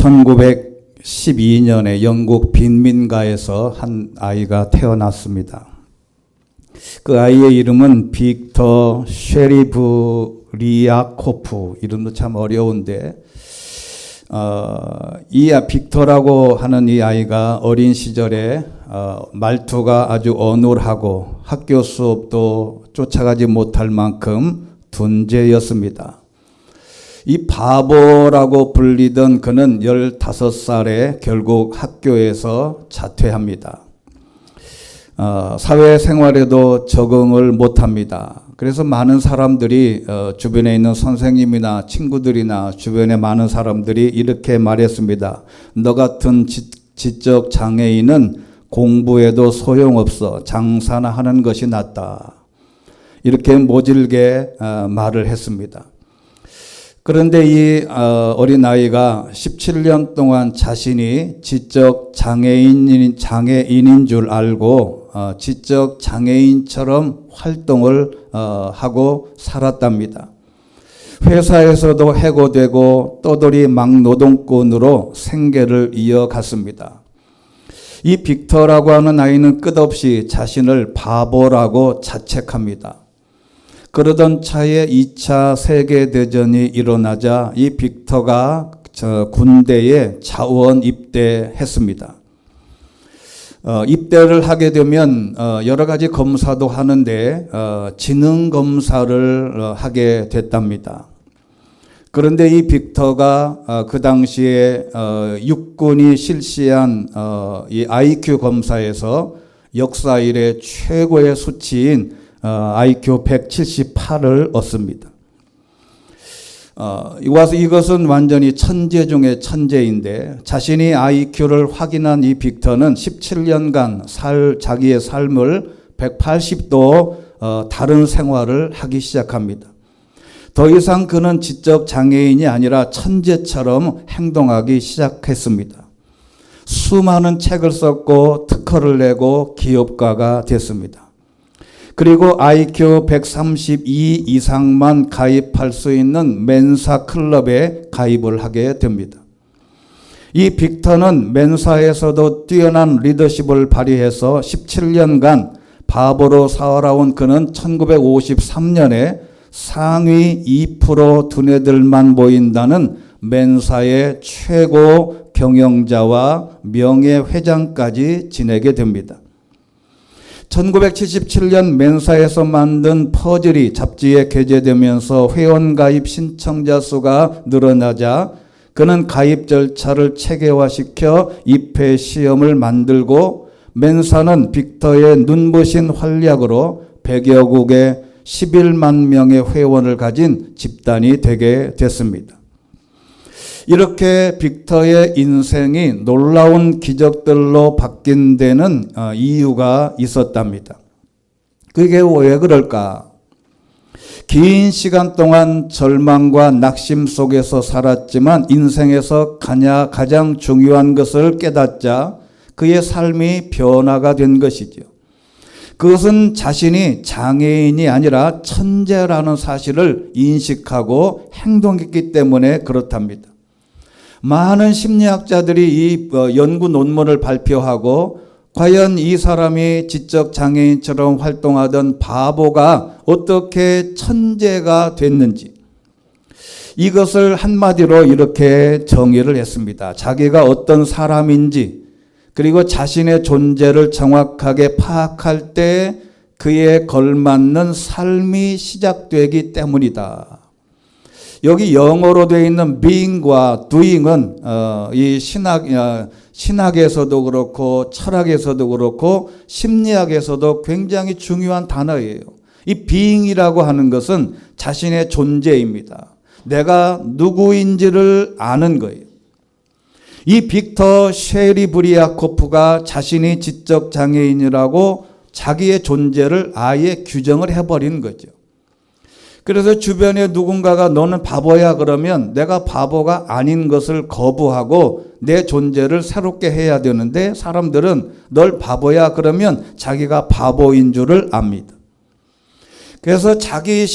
1912년에 영국 빈민가에서 한 아이가 태어났습니다. 그 아이의 이름은 빅터 쉐리브리아코프. 이름도 참 어려운데 이 빅터라고 하는 이 아이가 어린 시절에 말투가 아주 어눌하고 학교 수업도 쫓아가지 못할 만큼 둔재였습니다. 이 바보라고 불리던 그는 15살에 결국 학교에서 자퇴합니다. 사회생활에도 적응을 못합니다. 그래서 많은 사람들이 주변에 있는 선생님이나 친구들이나 주변에 많은 사람들이 이렇게 말했습니다. 너 같은 지적 장애인은 공부해도 소용없어. 장사나 하는 것이 낫다. 이렇게 모질게 말을 했습니다. 그런데 이 어린아이가 17년 동안 자신이 지적 장애인인 줄 알고 지적 장애인처럼 활동을 하고 살았답니다. 회사에서도 해고되고 떠돌이 막노동꾼으로 생계를 이어갔습니다. 이 빅터라고 하는 아이는 끝없이 자신을 바보라고 자책합니다. 그러던 차에 2차 세계대전이 일어나자 이 빅터가 군대에 자원 입대했습니다. 입대를 하게 되면 여러 가지 검사도 하는데 지능 검사를 하게 됐답니다. 그런데 이 빅터가 그 당시에 육군이 실시한 이 IQ 검사에서 역사 이래 최고의 수치인 IQ 178을 얻습니다. 이것은 완전히 천재 중에 천재인데 자신이 IQ를 확인한 이 빅터는 17년간 자기의 삶을 180도 다른 생활을 하기 시작합니다. 더 이상 그는 지적 장애인이 아니라 천재처럼 행동하기 시작했습니다. 수많은 책을 썼고 특허를 내고 기업가가 됐습니다. 그리고 IQ 132 이상만 가입할 수 있는 멘사 클럽에 가입을 하게 됩니다. 이 빅터는 멘사에서도 뛰어난 리더십을 발휘해서 17년간 바보로 살아온 그는 1953년에 상위 2% 두뇌들만 모인다는 멘사의 최고 경영자와 명예회장까지 지내게 됩니다. 1977년 멘사에서 만든 퍼즐이 잡지에 게재되면서 회원가입 신청자 수가 늘어나자 그는 가입 절차를 체계화시켜 입회 시험을 만들고 멘사는 빅터의 눈부신 활약으로 100여국의 11만 명의 회원을 가진 집단이 되게 됐습니다. 이렇게 빅터의 인생이 놀라운 기적들로 바뀐 데는 이유가 있었답니다. 그게 왜 그럴까? 긴 시간 동안 절망과 낙심 속에서 살았지만 인생에서 가장 중요한 것을 깨닫자 그의 삶이 변화가 된 것이죠. 그것은 자신이 장애인이 아니라 천재라는 사실을 인식하고 행동했기 때문에 그렇답니다. 많은 심리학자들이 이 연구 논문을 발표하고 과연 이 사람이 지적 장애인처럼 활동하던 바보가 어떻게 천재가 됐는지 이것을 한마디로 이렇게 정의를 했습니다. 자기가 어떤 사람인지 그리고 자신의 존재를 정확하게 파악할 때 그에 걸맞는 삶이 시작되기 때문이다. 여기 영어로 되어 있는 being과 doing은 이 신학에서도 그렇고 철학에서도 그렇고 심리학에서도 굉장히 중요한 단어예요. 이 being이라고 하는 것은 자신의 존재입니다. 내가 누구인지를 아는 거예요. 이 빅터 쉐리브리아코프가 자신이 지적 장애인이라고 자기의 존재를 아예 규정을 해버린 거죠. 그래서 주변에 누군가가 너는 바보야 그러면 내가 바보가 아닌 것을 거부하고 내 존재를 새롭게 해야 되는데 사람들은 널 바보야 그러면 자기가 바보인 줄을 압니다. 그래서 자기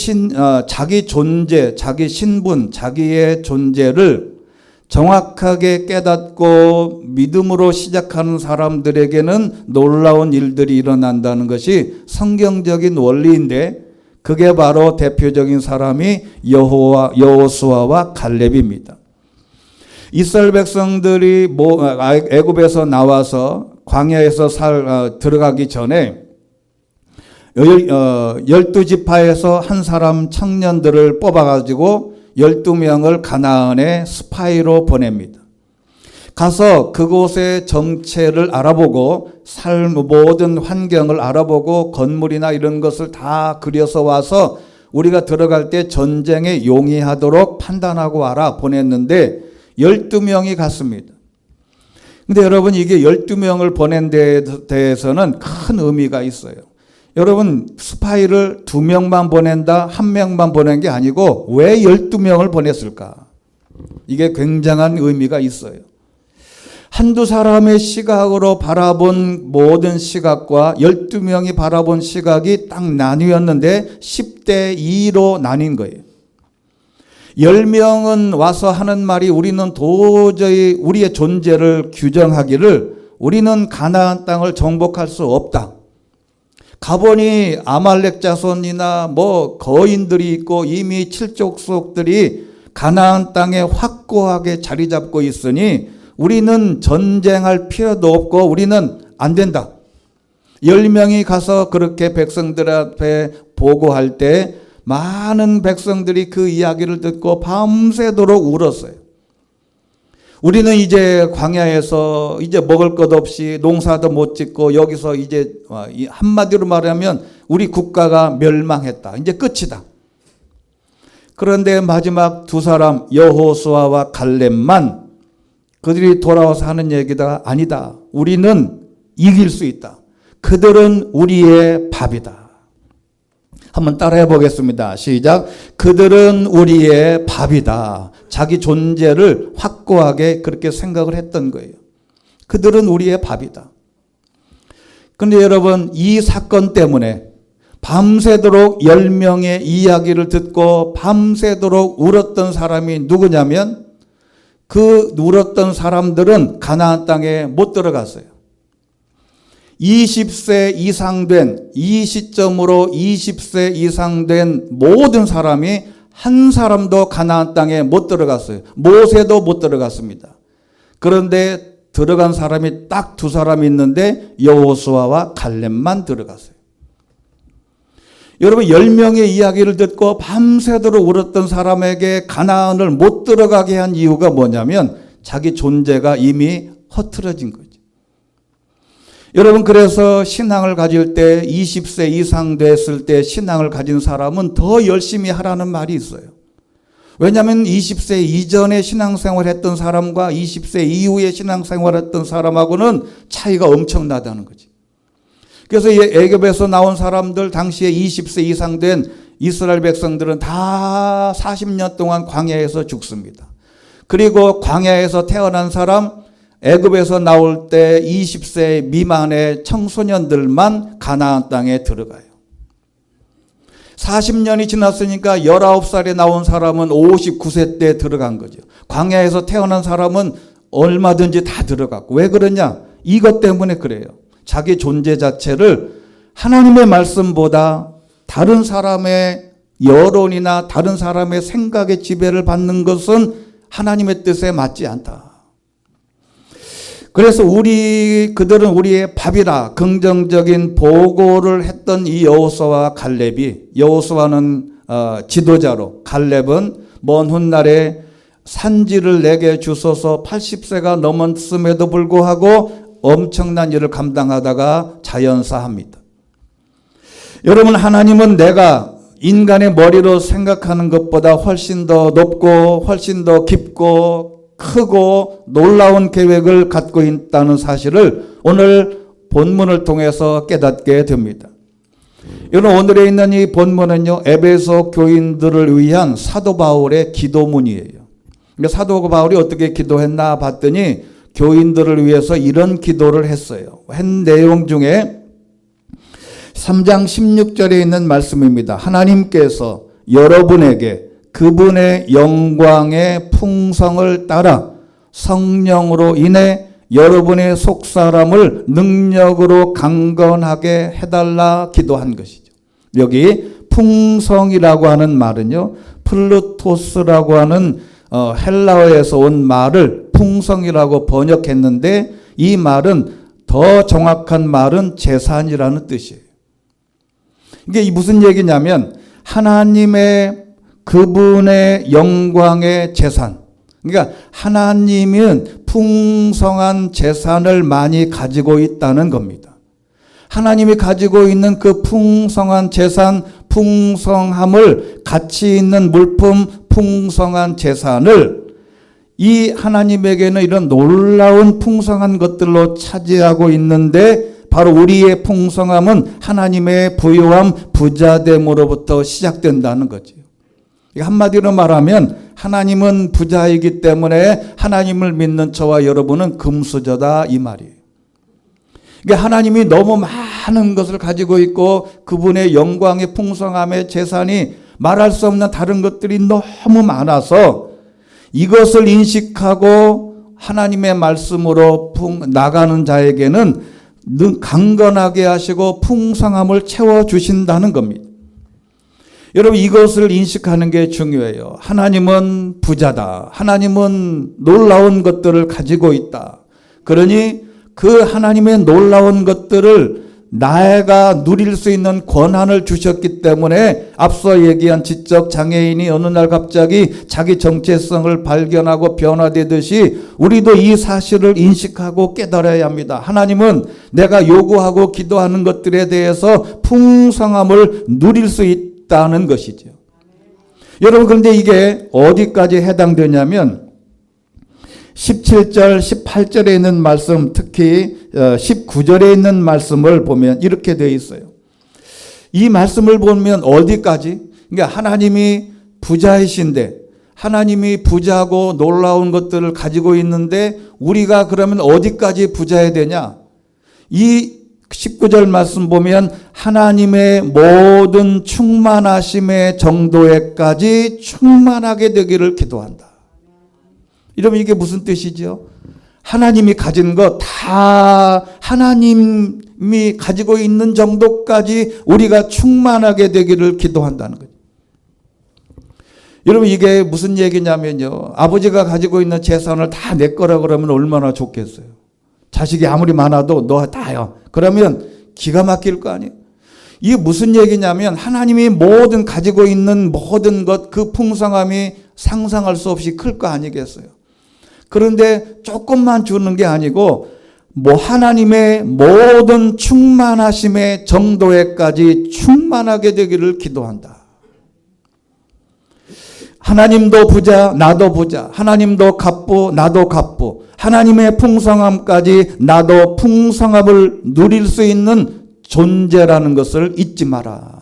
존재, 자기 신분, 자기의 존재를 정확하게 깨닫고 믿음으로 시작하는 사람들에게는 놀라운 일들이 일어난다는 것이 성경적인 원리인데, 그게 바로 대표적인 사람이 여호수아와 갈렙입니다. 이스라엘 백성들이 애굽에서 나와서 광야에서 들어가기 전에 12지파에서 한 사람 청년들을 뽑아가지고 12명을 가나안의 스파이로 보냅니다. 가서 그곳의 정체를 알아보고 모든 환경을 알아보고 건물이나 이런 것을 다 그려서 와서 우리가 들어갈 때 전쟁에 용이하도록 판단하고 와라 보냈는데 12명이 갔습니다. 근데 여러분, 이게 12명을 보낸 데 대해서는 큰 의미가 있어요. 여러분, 스파이를 2명만 보낸다, 1명만 보낸 게 아니고 왜 12명을 보냈을까? 이게 굉장한 의미가 있어요. 한두 사람의 시각으로 바라본 모든 시각과 12명이 바라본 시각이 딱 나뉘었는데 10대 2로 나뉜 거예요. 10명은 와서 하는 말이, 우리는 도저히 우리의 존재를 규정하기를 우리는 가나안 땅을 정복할 수 없다. 가보니 아말렉 자손이나 거인들이 있고 이미 칠족속들이 가나안 땅에 확고하게 자리 잡고 있으니 우리는 전쟁할 필요도 없고 우리는 안 된다. 10명이 가서 그렇게 백성들 앞에 보고할 때 많은 백성들이 그 이야기를 듣고 밤새도록 울었어요. 우리는 이제 광야에서 이제 먹을 것 없이 농사도 못 짓고 여기서 이제 한마디로 말하면 우리 국가가 멸망했다. 이제 끝이다. 그런데 마지막 두 사람 여호수아와 갈렙만 그들이 돌아와서 하는 얘기가 아니다. 우리는 이길 수 있다. 그들은 우리의 밥이다. 한번 따라해 보겠습니다. 시작. 그들은 우리의 밥이다. 자기 존재를 확고하게 그렇게 생각을 했던 거예요. 그들은 우리의 밥이다. 그런데 여러분, 이 사건 때문에 밤새도록 10명의 이야기를 듣고 밤새도록 울었던 사람이 누구냐면, 그 울었던 사람들은 가나안 땅에 못 들어갔어요. 20세 이상 된, 이 시점으로 20세 이상 된 모든 사람이 한 사람도 가나안 땅에 못 들어갔어요. 모세도 못 들어갔습니다. 그런데 들어간 사람이 딱 두 사람이 있는데 여호수아와 갈렙만 들어갔어요. 여러분, 10명의 이야기를 듣고 밤새도록 울었던 사람에게 가나안을 못 들어가게 한 이유가 뭐냐면 자기 존재가 이미 허트러진 거죠. 여러분, 그래서 신앙을 가질 때 20세 이상 됐을 때 신앙을 가진 사람은 더 열심히 하라는 말이 있어요. 왜냐하면 20세 이전에 신앙생활 했던 사람과 20세 이후에 신앙생활 했던 사람하고는 차이가 엄청나다는 거지. 그래서 애굽에서 나온 사람들, 당시에 20세 이상 된 이스라엘 백성들은 다 40년 동안 광야에서 죽습니다. 그리고 광야에서 태어난 사람, 애굽에서 나올 때 20세 미만의 청소년들만 가나안 땅에 들어가요. 40년이 지났으니까 19살에 나온 사람은 59세 때 들어간 거죠. 광야에서 태어난 사람은 얼마든지 다 들어갔고. 왜 그러냐? 이것 때문에 그래요. 자기 존재 자체를 하나님의 말씀보다 다른 사람의 여론이나 다른 사람의 생각의 지배를 받는 것은 하나님의 뜻에 맞지 않다. 그래서 그들은 우리의 밥이라 긍정적인 보고를 했던 이 여호수아와 갈렙이, 여호수아는 지도자로, 갈렙은 먼 훗날에 산지를 내게 주소서 80세가 넘었음에도 불구하고 엄청난 일을 감당하다가 자연사합니다. 여러분, 하나님은 내가 인간의 머리로 생각하는 것보다 훨씬 더 높고 훨씬 더 깊고 크고 놀라운 계획을 갖고 있다는 사실을 오늘 본문을 통해서 깨닫게 됩니다. 여러분, 오늘에 있는 이 본문은요, 에베소 교인들을 위한 사도 바울의 기도문이에요. 사도 바울이 어떻게 기도했나 봤더니 교인들을 위해서 이런 기도를 했어요. 한 내용 중에 3장 16절에 있는 말씀입니다. 하나님께서 여러분에게 그분의 영광의 풍성을 따라 성령으로 인해 여러분의 속사람을 능력으로 강건하게 해달라 기도한 것이죠. 여기 풍성이라고 하는 말은요, 플루토스라고 하는 헬라어에서 온 말을 풍성이라고 번역했는데, 이 말은 더 정확한 말은 재산이라는 뜻이에요. 이게 무슨 얘기냐면 하나님의 그분의 영광의 재산, 그러니까 하나님은 풍성한 재산을 많이 가지고 있다는 겁니다. 하나님이 가지고 있는 그 풍성한 재산, 풍성함을, 가치 있는 물품, 풍성한 재산을 이 하나님에게는 이런 놀라운 풍성한 것들로 차지하고 있는데, 바로 우리의 풍성함은 하나님의 부요함, 부자됨으로부터 시작된다는 거죠. 한마디로 말하면 하나님은 부자이기 때문에 하나님을 믿는 저와 여러분은 금수저다, 이 말이에요. 그러니까 하나님이 너무 많은 것을 가지고 있고 그분의 영광의 풍성함의 재산이 말할 수 없는 다른 것들이 너무 많아서 이것을 인식하고 하나님의 말씀으로 나가는 자에게는 강건하게 하시고 풍성함을 채워주신다는 겁니다. 여러분, 이것을 인식하는 게 중요해요. 하나님은 부자다. 하나님은 놀라운 것들을 가지고 있다. 그러니 그 하나님의 놀라운 것들을 내가 누릴 수 있는 권한을 주셨기 때문에 앞서 얘기한 지적 장애인이 어느 날 갑자기 자기 정체성을 발견하고 변화되듯이 우리도 이 사실을 인식하고 깨달아야 합니다. 하나님은 내가 요구하고 기도하는 것들에 대해서 풍성함을 누릴 수 있다는 것이죠. 여러분, 그런데 이게 어디까지 해당되냐면 17절, 18절에 있는 말씀, 특히 19절에 있는 말씀을 보면 이렇게 되어 있어요. 이 말씀을 보면 어디까지? 그러니까 하나님이 부자이신데, 하나님이 부자고 놀라운 것들을 가지고 있는데 우리가 그러면 어디까지 부자해야 되냐? 이 19절 말씀 보면 하나님의 모든 충만하심의 정도에까지 충만하게 되기를 기도한다. 여러분, 이게 무슨 뜻이죠? 하나님이 가진 것 다 하나님이 가지고 있는 정도까지 우리가 충만하게 되기를 기도한다는 거죠. 여러분, 이게 무슨 얘기냐면요, 아버지가 가지고 있는 재산을 다 내 거라 그러면 얼마나 좋겠어요. 자식이 아무리 많아도 너 다요. 그러면 기가 막힐 거 아니에요. 이게 무슨 얘기냐면 하나님이 모든 가지고 있는 모든 것, 그 풍성함이 상상할 수 없이 클 거 아니겠어요. 그런데 조금만 주는 게 아니고 하나님의 모든 충만하심의 정도에까지 충만하게 되기를 기도한다. 하나님도 부자, 나도 부자. 하나님도 갑부, 나도 갑부. 하나님의 풍성함까지 나도 풍성함을 누릴 수 있는 존재라는 것을 잊지 마라.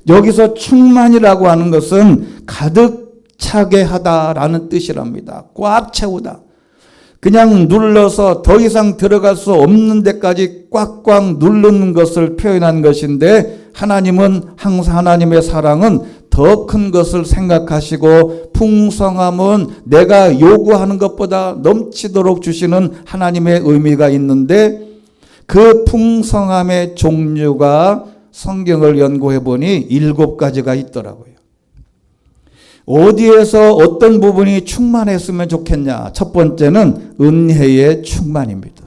여기서 충만이라고 하는 것은 가득 차게 하다라는 뜻이랍니다. 꽉 채우다. 그냥 눌러서 더 이상 들어갈 수 없는 데까지 꽉꽉 누르는 것을 표현한 것인데, 하나님은 항상, 하나님의 사랑은 더 큰 것을 생각하시고 풍성함은 내가 요구하는 것보다 넘치도록 주시는 하나님의 의미가 있는데, 그 풍성함의 종류가 성경을 연구해 보니 7가지가 있더라고요. 어디에서 어떤 부분이 충만했으면 좋겠냐? 첫 번째는 은혜의 충만입니다.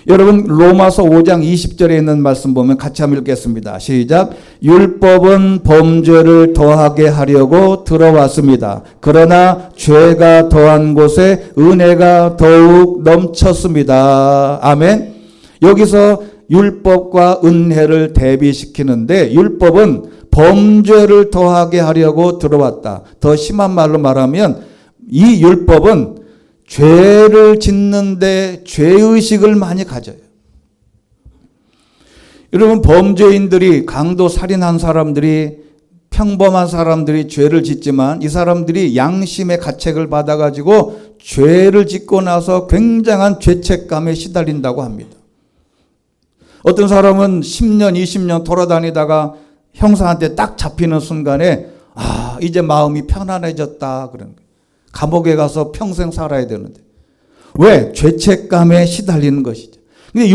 여러분, 로마서 5장 20절에 있는 말씀 보면 같이 한번 읽겠습니다. 시작. 율법은 범죄를 더하게 하려고 들어왔습니다. 그러나 죄가 더한 곳에 은혜가 더욱 넘쳤습니다. 아멘. 여기서 율법과 은혜를 대비시키는데, 율법은 범죄를 더하게 하려고 들어왔다. 더 심한 말로 말하면 이 율법은 죄를 짓는데 죄의식을 많이 가져요. 여러분, 범죄인들이, 강도 살인한 사람들이, 평범한 사람들이 죄를 짓지만 이 사람들이 양심의 가책을 받아가지고 죄를 짓고 나서 굉장한 죄책감에 시달린다고 합니다. 어떤 사람은 10년, 20년 돌아다니다가 형사한테 딱 잡히는 순간에 이제 마음이 편안해졌다 그런 거예요. 감옥에 가서 평생 살아야 되는데. 왜? 죄책감에 시달리는 것이죠. 근데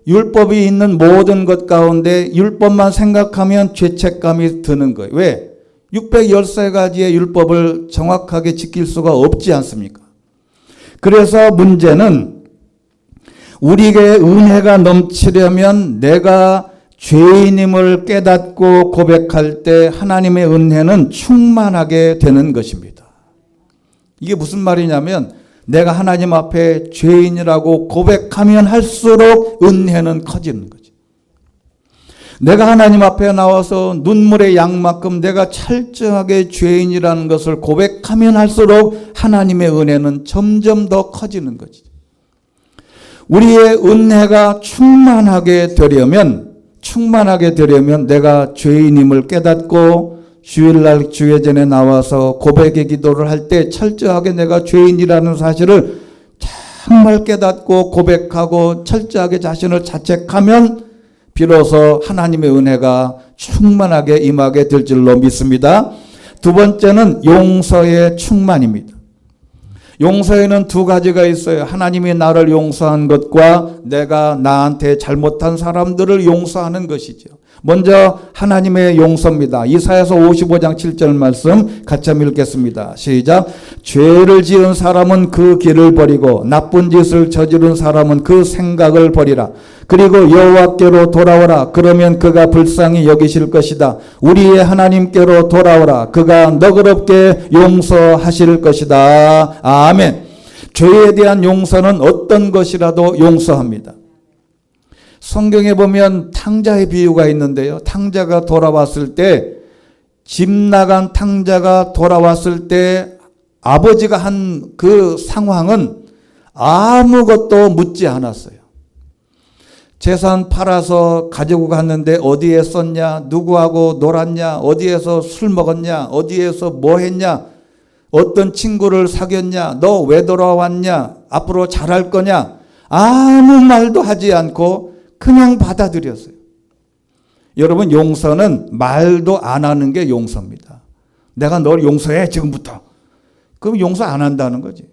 율법이 있는 모든 것 가운데 율법만 생각하면 죄책감이 드는 거예요. 왜? 613가지의 율법을 정확하게 지킬 수가 없지 않습니까? 그래서 문제는 우리에게 은혜가 넘치려면 내가 죄인임을 깨닫고 고백할 때 하나님의 은혜는 충만하게 되는 것입니다. 이게 무슨 말이냐면 내가 하나님 앞에 죄인이라고 고백하면 할수록 은혜는 커지는 거죠. 내가 하나님 앞에 나와서 눈물의 양만큼 내가 철저하게 죄인이라는 것을 고백하면 할수록 하나님의 은혜는 점점 더 커지는 거죠. 우리의 은혜가 충만하게 되려면 내가 죄인임을 깨닫고 주일날 주회전에 나와서 고백의 기도를 할 때 철저하게 내가 죄인이라는 사실을 정말 깨닫고 고백하고 철저하게 자신을 자책하면 비로소 하나님의 은혜가 충만하게 임하게 될 줄로 믿습니다. 두 번째는 용서의 충만입니다. 용서에는 두 가지가 있어요. 하나님이 나를 용서한 것과 내가 나한테 잘못한 사람들을 용서하는 것이죠. 먼저 하나님의 용서입니다. 이사야서 55장 7절 말씀 같이 한번 읽겠습니다. 시작. 죄를 지은 사람은 그 길을 버리고 나쁜 짓을 저지른 사람은 그 생각을 버리라. 그리고 여호와께로 돌아오라. 그러면 그가 불쌍히 여기실 것이다. 우리의 하나님께로 돌아오라. 그가 너그럽게 용서하실 것이다. 아멘. 죄에 대한 용서는 어떤 것이라도 용서합니다. 성경에 보면 탕자의 비유가 있는데요. 탕자가 돌아왔을 때, 집 나간 탕자가 돌아왔을 때 아버지가 한 그 상황은 아무것도 묻지 않았어요. 재산 팔아서 가지고 갔는데 어디에 썼냐, 누구하고 놀았냐, 어디에서 술 먹었냐, 어디에서 뭐 했냐, 어떤 친구를 사귀었냐, 너 왜 돌아왔냐, 앞으로 잘할 거냐, 아무 말도 하지 않고 그냥 받아들였어요. 여러분, 용서는 말도 안 하는 게 용서입니다. 내가 널 용서해 지금부터. 그럼 용서 안 한다는 거지.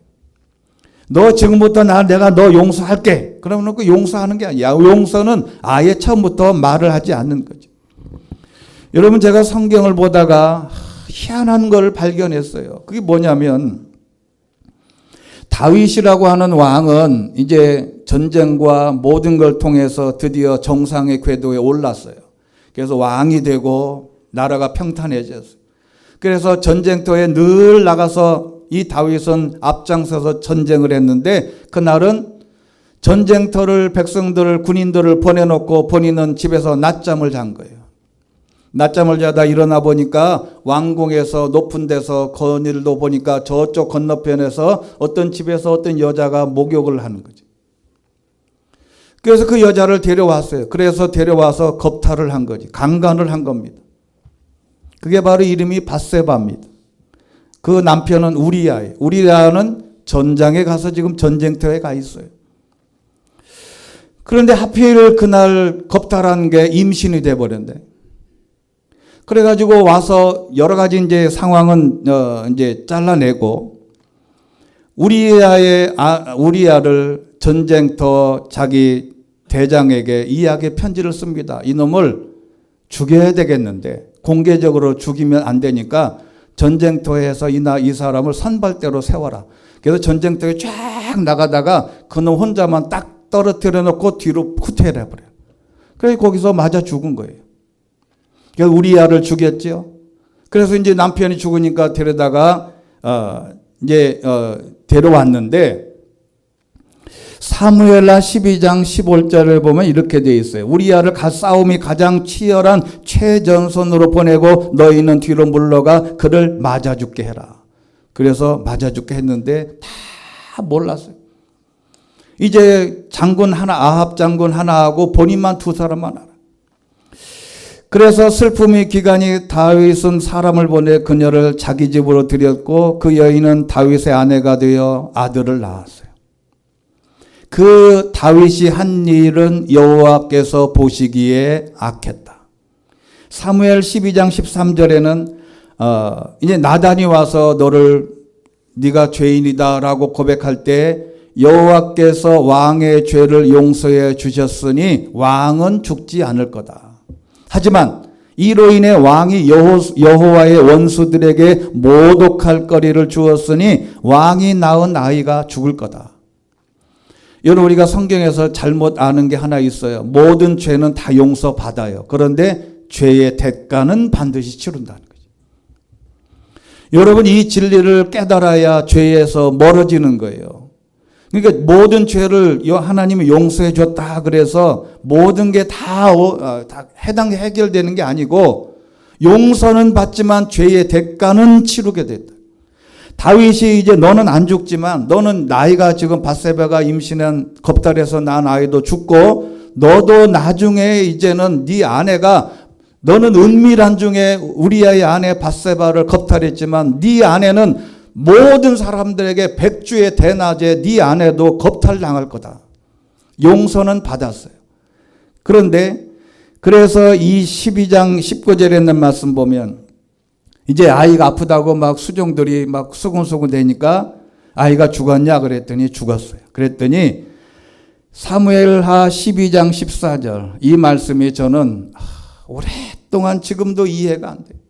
너 지금부터 내가 너 용서할게. 그러면 그 용서하는 게 아니야. 용서는 아예 처음부터 말을 하지 않는 거죠. 여러분, 제가 성경을 보다가 희한한 걸 발견했어요. 그게 뭐냐면 다윗이라고 하는 왕은 이제 전쟁과 모든 걸 통해서 드디어 정상의 궤도에 올랐어요. 그래서 왕이 되고 나라가 평탄해졌어요. 그래서 전쟁터에 늘 나가서 이 다윗은 앞장서서 전쟁을 했는데 그날은 전쟁터를 백성들을 군인들을 보내놓고 본인은 집에서 낮잠을 잔 거예요. 낮잠을 자다 일어나 보니까 왕궁에서 높은 데서 거닐도 보니까 저쪽 건너편에서 어떤 집에서 어떤 여자가 목욕을 하는 거죠. 그래서 그 여자를 데려왔어요. 그래서 데려와서 겁탈을 한 거지. 강간을 한 겁니다. 그게 바로 이름이 밧세바입니다. 그 남편은 우리야예요. 우리야는 전장에 가서 지금 전쟁터에 가 있어요. 그런데 하필 그날 겁탈한 게 임신이 돼버렸네. 그래가지고 와서 여러 가지 이제 상황은 이제 잘라내고 우리야를 전쟁터 자기 대장에게 이야기의 편지를 씁니다. 이놈을 죽여야 되겠는데 공개적으로 죽이면 안 되니까 전쟁터에서 이 사람을 선발대로 세워라. 그래서 전쟁터에 쫙 나가다가 그놈 혼자만 딱 떨어뜨려 놓고 뒤로 후퇴를 해버려요. 그래서 거기서 맞아 죽은 거예요. 그래서 우리야를 죽였죠. 그래서 이제 남편이 죽으니까 데려다가 데려왔는데 사무엘하 12장 15절을 보면 이렇게 되어 있어요. 우리야를 싸움이 가장 치열한 최전선으로 보내고 너희는 뒤로 물러가 그를 맞아 죽게 해라. 그래서 맞아 죽게 했는데 다 몰랐어요. 이제 장군 하나, 아합 장군 하나하고 본인만 두 사람만 알아. 그래서 슬픔의 기간이 다윗은 사람을 보내 그녀를 자기 집으로 들였고 그 여인은 다윗의 아내가 되어 아들을 낳았어요. 그 다윗이 한 일은 여호와께서 보시기에 악했다. 사무엘 12장 13절에는 이제 나단이 와서 너를 네가 죄인이다라고 고백할 때 여호와께서 왕의 죄를 용서해 주셨으니 왕은 죽지 않을 거다. 하지만 이로 인해 왕이 여호와의 원수들에게 모독할 거리를 주었으니 왕이 낳은 아이가 죽을 거다. 여러분, 우리가 성경에서 잘못 아는 게 하나 있어요. 모든 죄는 다 용서받아요. 그런데 죄의 대가는 반드시 치른다는 거죠. 여러분, 이 진리를 깨달아야 죄에서 멀어지는 거예요. 그러니까 모든 죄를 하나님이 용서해 줬다 그래서 모든 게 다 해결되는 게 아니고 용서는 받지만 죄의 대가는 치르게 됐다. 다윗이 이제 너는 안 죽지만 너는 나이가 지금 밧세바가 임신한 겁탈에서 낳은 아이도 죽고 너도 나중에 이제는 네 아내가 너는 은밀한 중에 우리아의 아내 밧세바를 겁탈했지만 네 아내는 모든 사람들에게 백주의 대낮에 네 아내도 겁탈당할 거다. 용서는 받았어요. 그런데 그래서 이 12장 19절에 있는 말씀 보면 이제 아이가 아프다고 막 수종들이 막 수근수근 되니까 아이가 죽었냐 그랬더니 죽었어요. 그랬더니 사무엘하 12장 14절 이 말씀이 저는 오랫동안 지금도 이해가 안 돼요.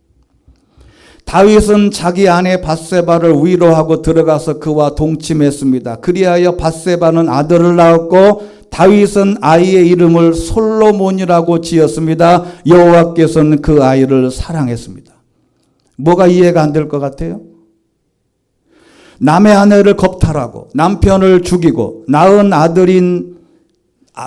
다윗은 자기 아내 밧세바를 위로하고 들어가서 그와 동침했습니다. 그리하여 밧세바는 아들을 낳았고 다윗은 아이의 이름을 솔로몬이라고 지었습니다. 여호와께서는 그 아이를 사랑했습니다. 뭐가 이해가 안 될 것 같아요? 남의 아내를 겁탈하고 남편을 죽이고 낳은 아들인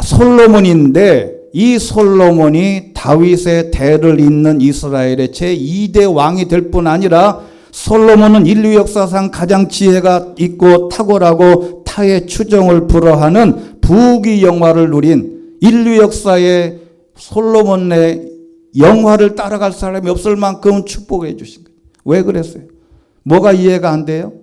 솔로몬인데 이 솔로몬이 다윗의 대를 잇는 이스라엘의 제2대 왕이 될 뿐 아니라 솔로몬은 인류 역사상 가장 지혜가 있고 탁월하고 타의 추종을 불허하는 부귀 영화를 누린 인류 역사의 솔로몬의 영화를 따라갈 사람이 없을 만큼 축복해 주신 거예요. 왜 그랬어요? 뭐가 이해가 안 돼요?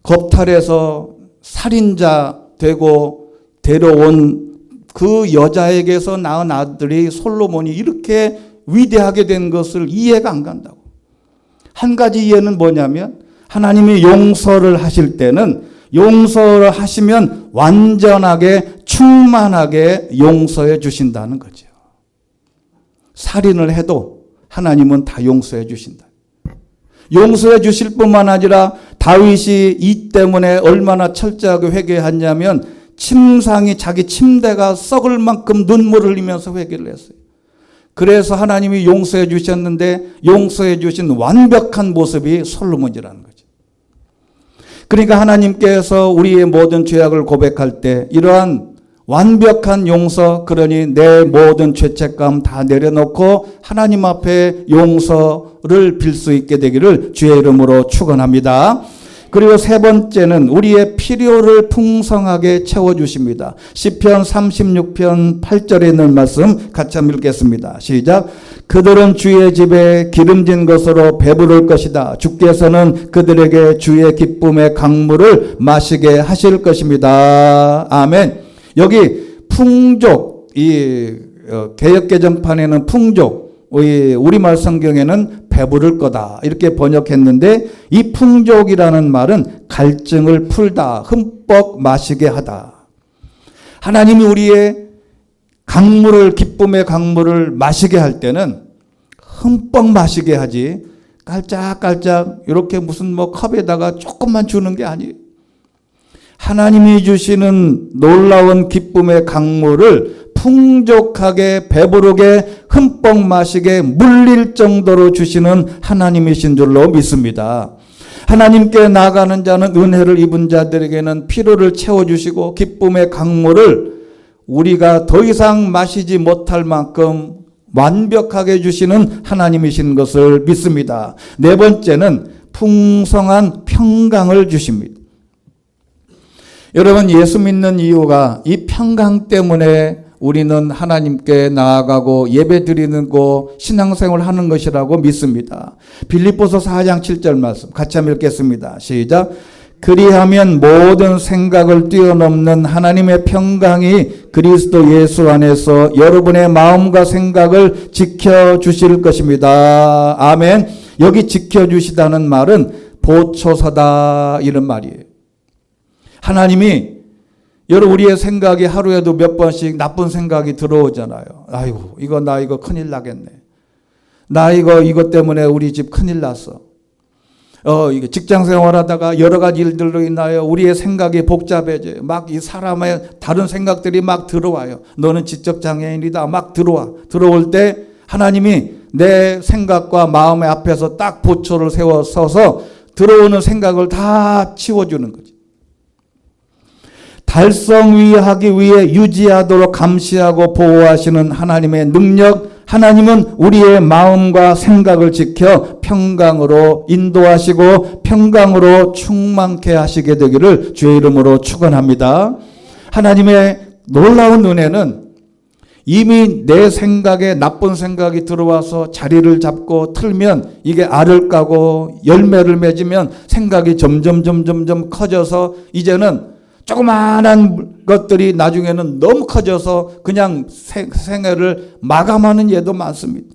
겁탈해서 살인자 되고 데려온 그 여자에게서 낳은 아들이 솔로몬이 이렇게 위대하게 된 것을 이해가 안 간다고. 한 가지 이해는 뭐냐면 하나님이 용서를 하실 때는 용서를 하시면 완전하게 충만하게 용서해 주신다는 거죠. 살인을 해도 하나님은 다 용서해 주신다. 용서해 주실 뿐만 아니라 다윗이 이 때문에 얼마나 철저하게 회개했냐면 침상이 자기 침대가 썩을 만큼 눈물을 흘리면서 회개를 했어요. 그래서 하나님이 용서해 주셨는데 용서해 주신 완벽한 모습이 솔로몬이라는 거죠. 그러니까 하나님께서 우리의 모든 죄악을 고백할 때 이러한 완벽한 용서, 그러니 내 모든 죄책감 다 내려놓고 하나님 앞에 용서를 빌 수 있게 되기를 주의 이름으로 축원합니다. 그리고 세 번째는 우리의 필요를 풍성하게 채워주십니다. 시편 36편 8절에 있는 말씀 같이 한번 읽겠습니다. 시작. 그들은 주의 집에 기름진 것으로 배부를 것이다. 주께서는 그들에게 주의 기쁨의 강물을 마시게 하실 것입니다. 아멘. 여기 풍족, 이 개역개정판에는 풍족, 우리말 성경에는 배부를 거다 이렇게 번역했는데 이 풍족이라는 말은 갈증을 풀다, 흠뻑 마시게 하다. 하나님이 우리의 강물을, 기쁨의 강물을 마시게 할 때는 흠뻑 마시게 하지 깔짝깔짝 이렇게 무슨 뭐 컵에다가 조금만 주는 게 아니에요. 하나님이 주시는 놀라운 기쁨의 강물을 풍족하게 배부르게 흠뻑 마시게 물릴 정도로 주시는 하나님이신 줄로 믿습니다. 하나님께 나아가는 자는 은혜를 입은 자들에게는 피로를 채워주시고 기쁨의 강물을 우리가 더 이상 마시지 못할 만큼 완벽하게 주시는 하나님이신 것을 믿습니다. 네 번째는 풍성한 평강을 주십니다. 여러분, 예수 믿는 이유가 이 평강 때문에 우리는 하나님께 나아가고 예배드리는 거 신앙생활 하는 것이라고 믿습니다. 빌립보서 4장 7절 말씀 같이 한번 읽겠습니다. 시작. 그리하면 모든 생각을 뛰어넘는 하나님의 평강이 그리스도 예수 안에서 여러분의 마음과 생각을 지켜주실 것입니다. 아멘. 여기 지켜주시다는 말은 보초서다 이런 말이에요. 하나님이 여러분 우리의 생각이 하루에도 몇 번씩 나쁜 생각이 들어오잖아요. 아이고 나 이거 큰일 나겠네. 나 이것 때문에 우리 집 큰일 났어. 이게 직장 생활하다가 여러 가지 일들로 인하여 우리의 생각이 복잡해져요. 막 이 사람의 다른 생각들이 막 들어와요. 너는 지적 장애인이다. 막 들어올 때 하나님이 내 생각과 마음의 앞에서 딱 보초를 세워서서 들어오는 생각을 다 치워주는 거죠. 달성하기 위해 유지하도록 감시하고 보호하시는 하나님의 능력, 하나님은 우리의 마음과 생각을 지켜 평강으로 인도하시고 평강으로 충만케 하시게 되기를 주의 이름으로 축원합니다. 하나님의 놀라운 은혜는 이미 내 생각에 나쁜 생각이 들어와서 자리를 잡고 틀면 이게 알을 까고 열매를 맺으면 생각이 점점 커져서 이제는 조그마한 것들이 나중에는 너무 커져서 그냥 생애를 마감하는 예도 많습니다.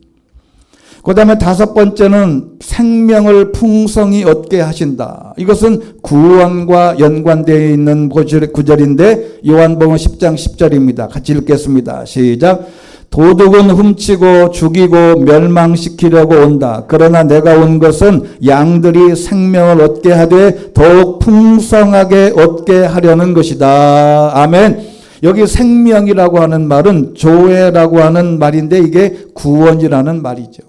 그 다음에 다섯 번째는 생명을 풍성히 얻게 하신다. 이것은 구원과 연관되어 있는 구절인데 요한복음 10장 10절입니다. 같이 읽겠습니다. 시작. 도둑은 훔치고 죽이고 멸망시키려고 온다. 그러나 내가 온 것은 양들이 생명을 얻게 하되 더욱 풍성하게 얻게 하려는 것이다. 아멘. 여기 생명이라고 하는 말은 조회라고 하는 말인데 이게 구원이라는 말이죠.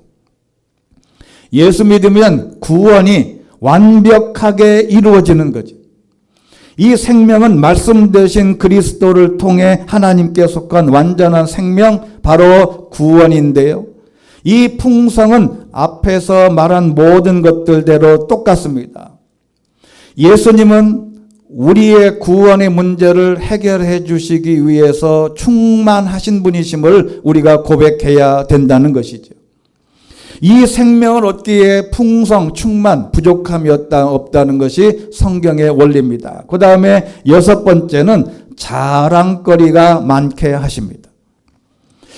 예수 믿으면 구원이 완벽하게 이루어지는 거죠. 이 생명은 말씀 되신 그리스도를 통해 하나님께 속한 완전한 생명, 바로 구원인데요. 이 풍성은 앞에서 말한 모든 것들대로 똑같습니다. 예수님은 우리의 구원의 문제를 해결해 주시기 위해서 충만하신 분이심을 우리가 고백해야 된다는 것이죠. 이 생명을 얻기에 풍성, 충만, 부족함이 없다는 것이 성경의 원리입니다. 그 다음에 여섯 번째는 자랑거리가 많게 하십니다.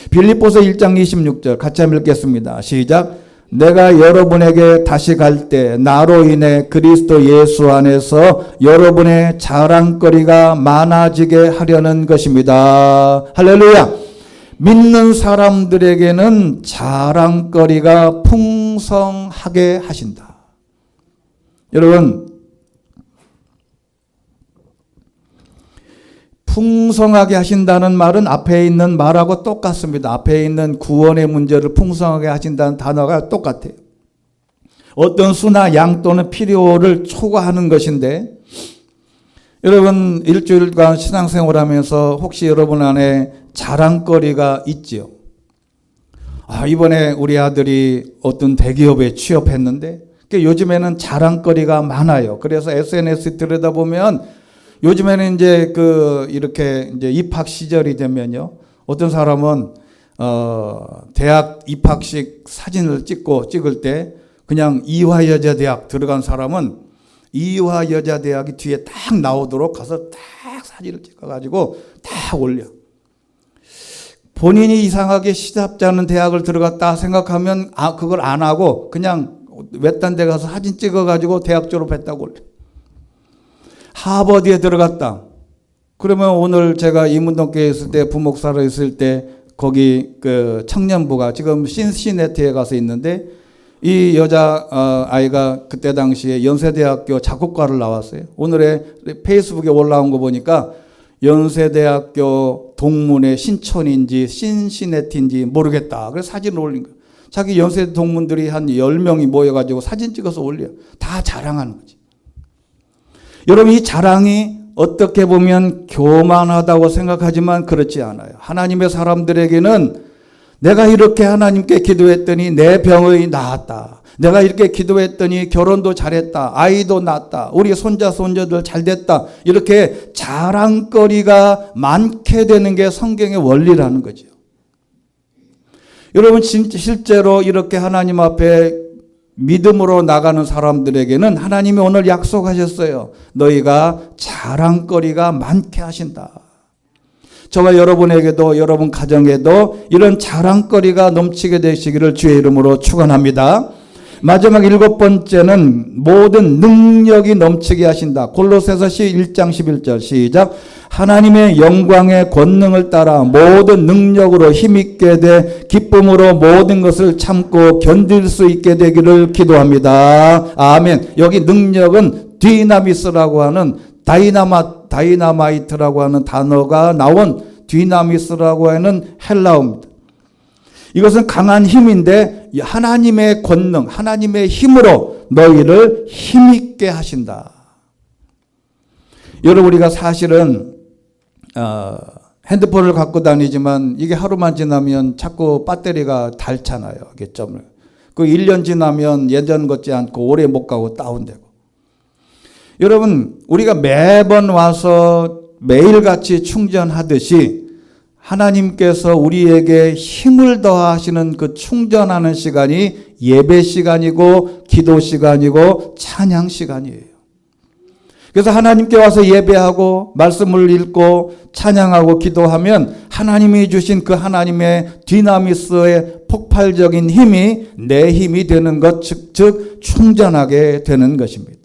빌립보서 1장 26절 같이 한번 읽겠습니다. 시작. 내가 여러분에게 다시 갈 때 나로 인해 그리스도 예수 안에서 여러분의 자랑거리가 많아지게 하려는 것입니다. 할렐루야. 믿는 사람들에게는 자랑거리가 풍성하게 하신다. 여러분, 풍성하게 하신다는 말은 앞에 있는 말하고 똑같습니다. 앞에 있는 구원의 문제를 풍성하게 하신다는 단어가 똑같아요. 어떤 수나 양 또는 필요를 초과하는 것인데, 여러분 일주일간 신앙생활하면서 혹시 여러분 안에 자랑거리가 있지요? 이번에 우리 아들이 어떤 대기업에 취업했는데 요즘에는 자랑거리가 많아요. 그래서 SNS 들여다보면 요즘에는 이제 이렇게 이제 입학 시절이 되면요. 어떤 사람은 대학 입학식 사진을 찍을 때 그냥 이화여자대학 들어간 사람은 이화여자대학이 뒤에 딱 나오도록 가서 딱 사진을 찍어가지고 딱 올려. 본인이 이상하게 시답지 않은 대학을 들어갔다 생각하면 그걸 안 하고 그냥 외딴 데 가서 사진 찍어가지고 대학 졸업했다고 올려. 하버드에 들어갔다. 그러면 오늘 제가 이문동교회에 있을 때 부목사로 있을 때 거기 청년부가 지금 신시내티에 가서 있는데 이 여자 아이가 그때 당시에 연세대학교 작곡과를 나왔어요. 오늘의 페이스북에 올라온 거 보니까 연세대학교 동문의 신촌인지 신시내티인지 모르겠다. 그래서 사진을 올린 거예요. 자기 연세대 동문들이 한 10명이 모여가지고 사진 찍어서 올려. 다 자랑하는 거지. 여러분 이 자랑이 어떻게 보면 교만하다고 생각하지만 그렇지 않아요. 하나님의 사람들에게는 내가 이렇게 하나님께 기도했더니 내 병이 나았다. 내가 이렇게 기도했더니 결혼도 잘했다. 아이도 낳았다. 우리 손자 손녀들 잘됐다. 이렇게 자랑거리가 많게 되는 게 성경의 원리라는 거죠. 여러분 실제로 이렇게 하나님 앞에 믿음으로 나가는 사람들에게는 하나님이 오늘 약속하셨어요. 너희가 자랑거리가 많게 하신다. 저와 여러분에게도 여러분 가정에도 이런 자랑거리가 넘치게 되시기를 주의 이름으로 축원합니다. 마지막 7번째는 모든 능력이 넘치게 하신다. 골로새서 1장 11절 시작. 하나님의 영광의 권능을 따라 모든 능력으로 힘있게 돼 기쁨으로 모든 것을 참고 견딜 수 있게 되기를 기도합니다. 아멘. 여기 능력은 디나미스라고 하는 다이나마이트라고 하는 단어가 나온 디나미스라고 하는 헬라어입니다. 이것은 강한 힘인데 하나님의 권능, 하나님의 힘으로 너희를 힘있게 하신다. 여러분 우리가 사실은 핸드폰을 갖고 다니지만 이게 하루만 지나면 자꾸 배터리가 닳잖아요. 이게 그 1년 지나면 예전 같지 않고 오래 못 가고 다운되고. 여러분 우리가 매번 와서 매일같이 충전하듯이 하나님께서 우리에게 힘을 더하시는 그 충전하는 시간이 예배 시간이고 기도 시간이고 찬양 시간이에요. 그래서 하나님께 와서 예배하고 말씀을 읽고 찬양하고 기도하면 하나님이 주신 그 하나님의 디나미스의 폭발적인 힘이 내 힘이 되는 것, 즉 충전하게 되는 것입니다.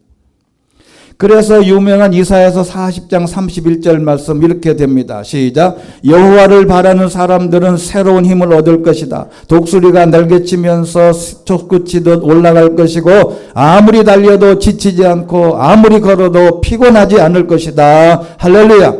그래서 유명한 이사야서 40장 31절 말씀 이렇게 됩니다. 시작. 여호와를 바라는 사람들은 새로운 힘을 얻을 것이다. 독수리가 날개치면서 솟구치듯 올라갈 것이고 아무리 달려도 지치지 않고 아무리 걸어도 피곤하지 않을 것이다. 할렐루야.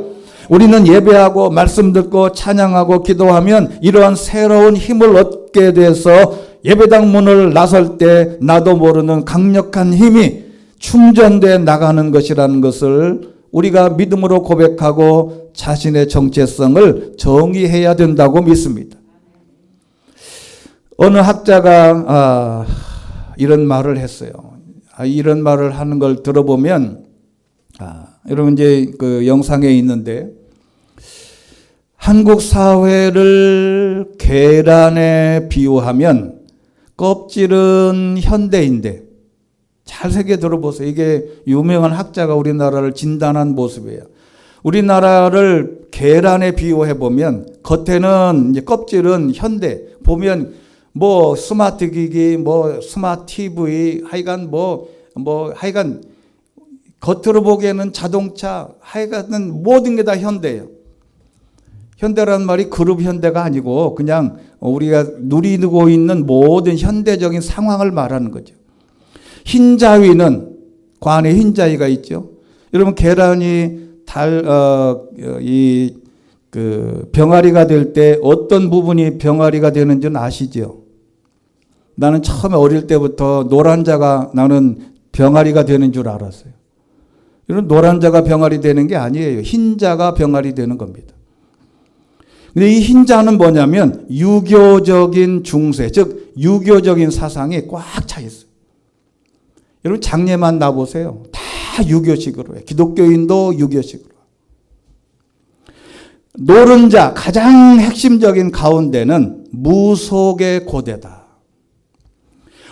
우리는 예배하고 말씀 듣고 찬양하고 기도하면 이러한 새로운 힘을 얻게 돼서 예배당 문을 나설 때 나도 모르는 강력한 힘이 충전돼 나가는 것이라는 것을 우리가 믿음으로 고백하고 자신의 정체성을 정의해야 된다고 믿습니다. 어느 학자가 이런 말을 했어요. 이런 말을 하는 걸 들어보면 여러분 이제 그 영상에 있는데 한국 사회를 계란에 비유하면 껍질은 현대인데 잘 새겨 들어보세요. 이게 유명한 학자가 우리나라를 진단한 모습이에요. 우리나라를 계란에 비유해 보면 겉에는 이제 껍질은 현대 보면 뭐 스마트 기기, 뭐 스마트 TV, 하여간 하여간 겉으로 보기에는 자동차, 하여간 모든 게 다 현대예요. 현대라는 말이 그룹 현대가 아니고 그냥 우리가 누리고 있는 모든 현대적인 상황을 말하는 거죠. 흰자위는 관에 흰자위가 있죠. 여러분 계란이 병아리가 될 때 어떤 부분이 병아리가 되는지는 아시죠? 나는 처음에 어릴 때부터 노란자가 나는 병아리가 되는 줄 알았어요. 여러분 노란자가 병아리 되는 게 아니에요. 흰자가 병아리 되는 겁니다. 근데 이 흰자는 뭐냐면 유교적인 중세, 즉 유교적인 사상이 꽉 차 있어요. 여러분 장례만 나보세요. 다 유교식으로 해요. 기독교인도 유교식으로. 노른자 가장 핵심적인 가운데는 무속의 고대다.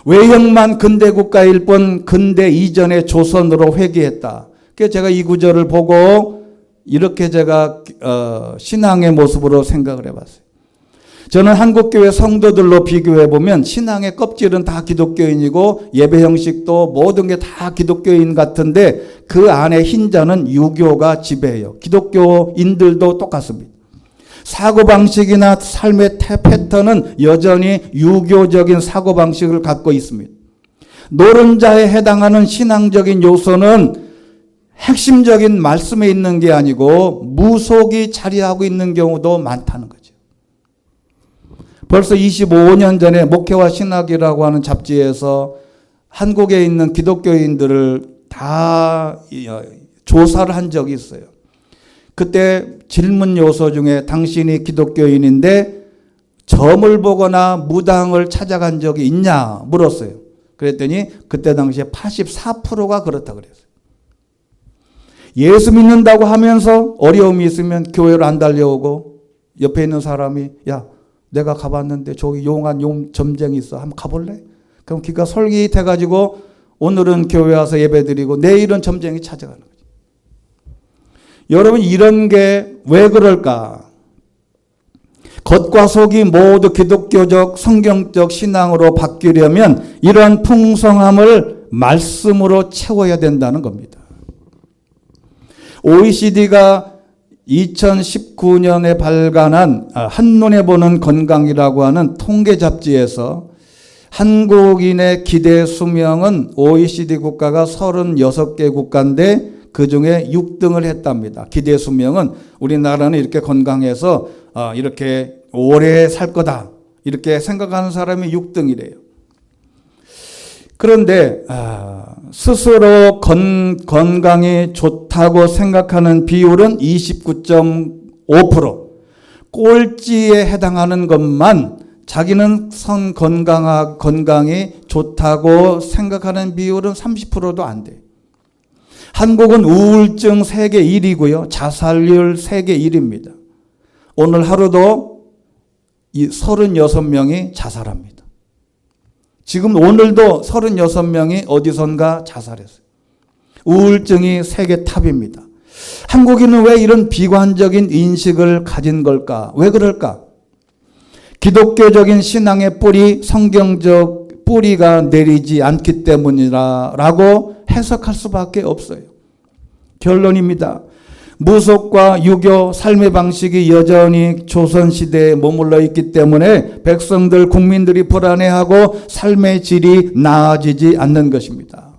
외형만 근대 국가일 뿐 근대 이전의 조선으로 회귀했다. 그래서 제가 이 구절을 보고 이렇게 제가 신앙의 모습으로 생각을 해봤어요. 저는 한국교회 성도들로 비교해보면 신앙의 껍질은 다 기독교인이고 예배 형식도 모든 게 다 기독교인 같은데 그 안에 흰자는 유교가 지배해요. 기독교인들도 똑같습니다. 사고방식이나 삶의 패턴은 여전히 유교적인 사고방식을 갖고 있습니다. 노른자에 해당하는 신앙적인 요소는 핵심적인 말씀에 있는 게 아니고 무속이 자리하고 있는 경우도 많다는 거죠. 벌써 25년 전에 목회와 신학이라고 하는 잡지에서 한국에 있는 기독교인들을 다 조사를 한 적이 있어요. 그때 질문 요소 중에 당신이 기독교인인데 점을 보거나 무당을 찾아간 적이 있냐 물었어요. 그랬더니 그때 당시에 84%가 그렇다 그랬어요. 예수 믿는다고 하면서 어려움이 있으면 교회로 안 달려오고 옆에 있는 사람이 야 내가 가봤는데 저기 용한 점쟁이 있어. 한번 가볼래? 그럼 기가 솔깃해가지고 오늘은 교회 와서 예배드리고 내일은 점쟁이 찾아가는 거죠. 여러분 이런 게 왜 그럴까? 겉과 속이 모두 기독교적 성경적 신앙으로 바뀌려면 이러한 풍성함을 말씀으로 채워야 된다는 겁니다. OECD가 2019년에 발간한 한눈에 보는 건강이라고 하는 통계 잡지에서 한국인의 기대 수명은 OECD 국가가 36개 국가인데 그중에 6등을 했답니다. 기대 수명은 우리나라는 이렇게 건강해서 이렇게 오래 살 거다 이렇게 생각하는 사람이 6등이래요. 그런데 스스로 건강이 좋다고 생각하는 비율은 29.5%, 꼴찌에 해당하는 것만 자기는 건강이 좋다고 생각하는 비율은 30%도 안 돼요. 한국은 우울증 세계 1위고요. 자살률 세계 1위입니다. 오늘 하루도 이 36명이 자살합니다. 지금 오늘도 36명이 어디선가 자살했어요. 우울증이 세계 탑입니다. 한국인은 왜 이런 비관적인 인식을 가진 걸까? 왜 그럴까? 기독교적인 신앙의 뿌리, 성경적 뿌리가 내리지 않기 때문이라고 해석할 수밖에 없어요. 결론입니다. 무속과 유교, 삶의 방식이 여전히 조선시대에 머물러 있기 때문에 백성들, 국민들이 불안해하고 삶의 질이 나아지지 않는 것입니다.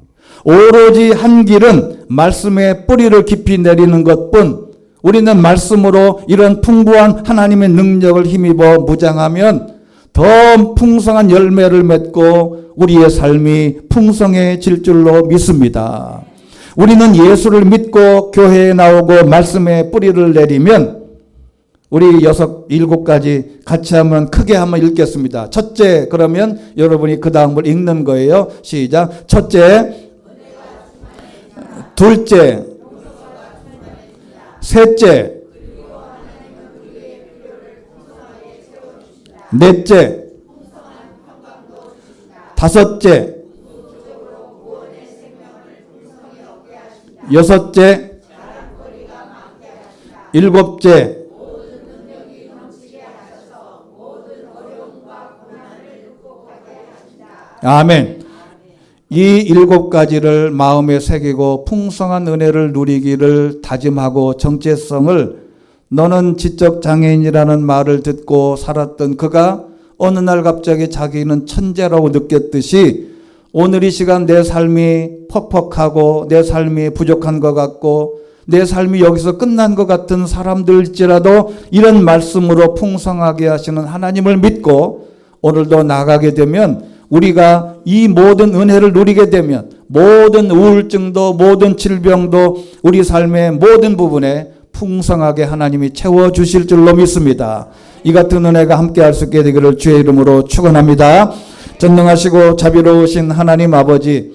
오로지 한 길은 말씀의 뿌리를 깊이 내리는 것뿐, 우리는 말씀으로 이런 풍부한 하나님의 능력을 힘입어 무장하면 더 풍성한 열매를 맺고 우리의 삶이 풍성해질 줄로 믿습니다. 우리는 예수를 믿고 교회에 나오고 말씀의 뿌리를 내리면 우리 7가지 같이 한번 크게 한번 읽겠습니다. 첫째, 그러면 여러분이 그 다음을 읽는 거예요. 시작. 첫째, 둘째, 셋째, 넷째, 다섯째, 여섯째, 일곱째, 아멘. 이 7가지를 마음에 새기고 풍성한 은혜를 누리기를 다짐하고 정체성을, 너는 지적 장애인이라는 말을 듣고 살았던 그가 어느 날 갑자기 자기는 천재라고 느꼈듯이 오늘 이 시간 내 삶이 퍽퍽하고 내 삶이 부족한 것 같고 내 삶이 여기서 끝난 것 같은 사람들일지라도 이런 말씀으로 풍성하게 하시는 하나님을 믿고 오늘도 나가게 되면, 우리가 이 모든 은혜를 누리게 되면 모든 우울증도 모든 질병도 우리 삶의 모든 부분에 풍성하게 하나님이 채워주실 줄로 믿습니다. 이 같은 은혜가 함께할 수 있게 되기를 주의 이름으로 축원합니다. 전능하시고 자비로우신 하나님 아버지,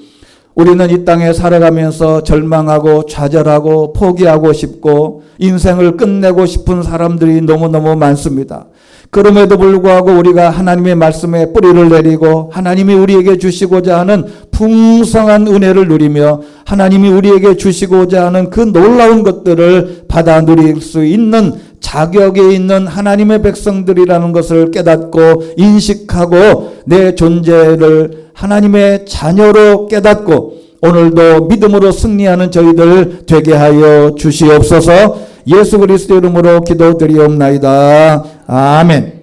우리는 이 땅에 살아가면서 절망하고 좌절하고 포기하고 싶고 인생을 끝내고 싶은 사람들이 너무너무 많습니다. 그럼에도 불구하고 우리가 하나님의 말씀에 뿌리를 내리고 하나님이 우리에게 주시고자 하는 풍성한 은혜를 누리며 하나님이 우리에게 주시고자 하는 그 놀라운 것들을 받아 누릴 수 있는 자격에 있는 하나님의 백성들이라는 것을 깨닫고 인식하고 내 존재를 하나님의 자녀로 깨닫고 오늘도 믿음으로 승리하는 저희들 되게 하여 주시옵소서. 예수 그리스도 이름으로 기도드리옵나이다. 아멘.